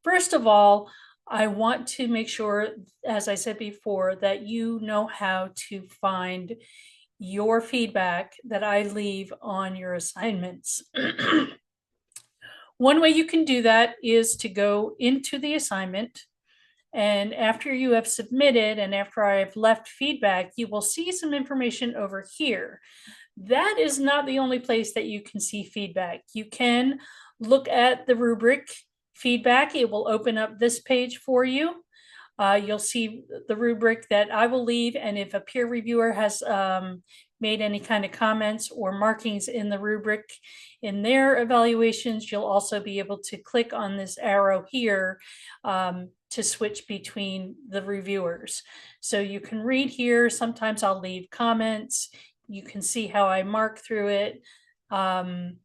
First of all, I want to make sure, as I said before, that you know how to find your feedback that I leave on your assignments. One way you can do that is to go into the assignment, and after you have submitted and after I have left feedback, you will see some information over here. That is not the only place that you can see feedback. You can look at the rubric feedback. It will open up this page for you. You'll see the rubric that I will leave, and if a peer reviewer has made any kind of comments or markings in the rubric in their evaluations, you'll also be able to click on this arrow here to switch between the reviewers. So you can read here. Sometimes I'll leave comments. You can see how I mark through it and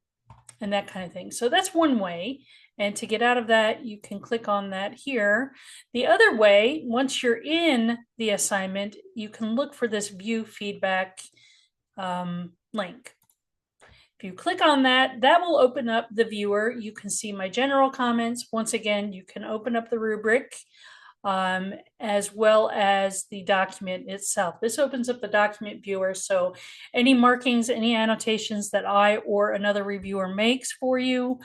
that kind of thing. So that's one way. And to get out of that, you can click on that here. The other way, once you're in the assignment, you can look for this view feedback link. If you click on that, that will open up the viewer. You can see my general comments. Once again, you can open up the rubric as well as the document itself. This opens up the document viewer, so any markings, any annotations that I or another reviewer makes for you,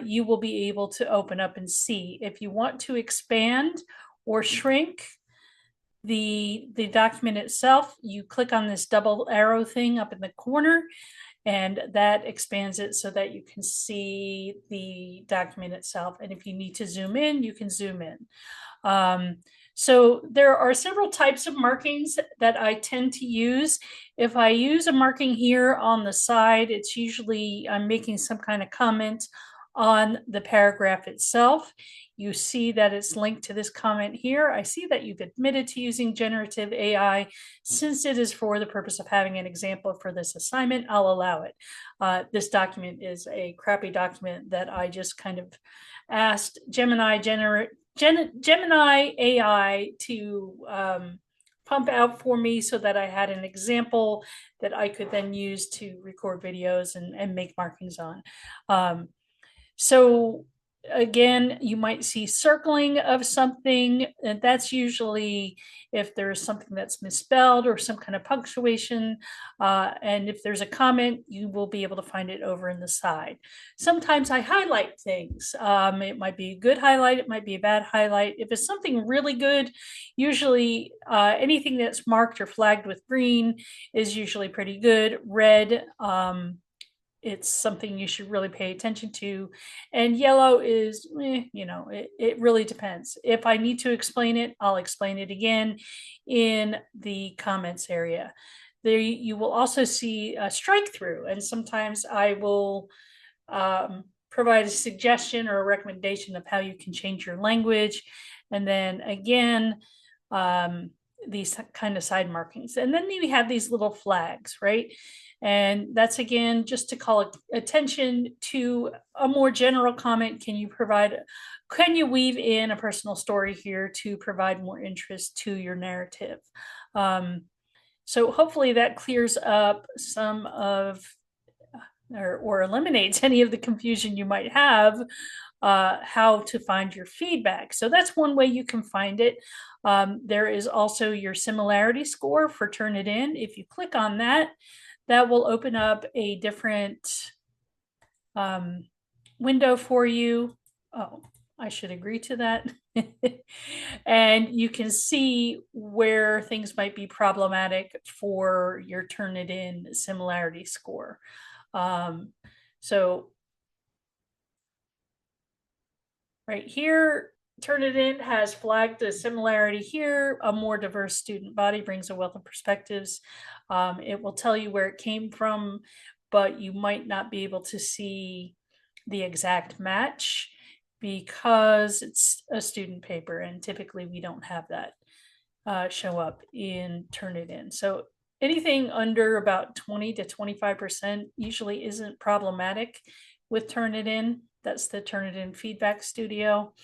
you will be able to open up and see. If you want to expand or shrink the document itself, you click on this double arrow thing up in the corner, and that expands it so that you can see the document itself. And if you need to zoom in, you can zoom in. So there are several types of markings that I tend to use. If I use a marking here on the side, it's usually I'm making some kind of comment on the paragraph itself. You see that it's linked to this comment here. I see that you've admitted to using generative AI. Since it is for the purpose of having an example for this assignment, I'll allow it. This document is a crappy document that I just kind of asked Gemini AI to pump out for me so that I had an example that I could then use to record videos and make markings on. So again, you might see circling of something, and that's usually if there's something that's misspelled or some kind of punctuation. And if there's a comment, you will be able to find it over in the side. Sometimes I highlight things. It might be a good highlight, it might be a bad highlight. If it's something really good, usually anything that's marked or flagged with green is usually pretty good. Red, it's something you should really pay attention to. And yellow is, it really depends. If I need to explain it, I'll explain it again in the comments area. There you will also see a strike through, and sometimes I will provide a suggestion or a recommendation of how you can change your language. And then again, these kind of side markings. And then we have these little flags, right? And that's again just to call attention to a more general comment. Can you weave in a personal story here to provide more interest to your narrative? So hopefully that clears up some of or eliminates any of the confusion you might have how to find your feedback. So that's one way you can find it. There is also your similarity score for Turnitin. If you click on that, that will open up a different window for you. Oh, I should agree to that. And you can see where things might be problematic for your Turnitin similarity score. So right here, Turnitin has flagged the similarity here. A more diverse student body brings a wealth of perspectives. It will tell you where it came from, but you might not be able to see the exact match because it's a student paper, and typically we don't have that show up in Turnitin. So anything under about 20 to 25% usually isn't problematic with Turnitin. That's the Turnitin Feedback Studio.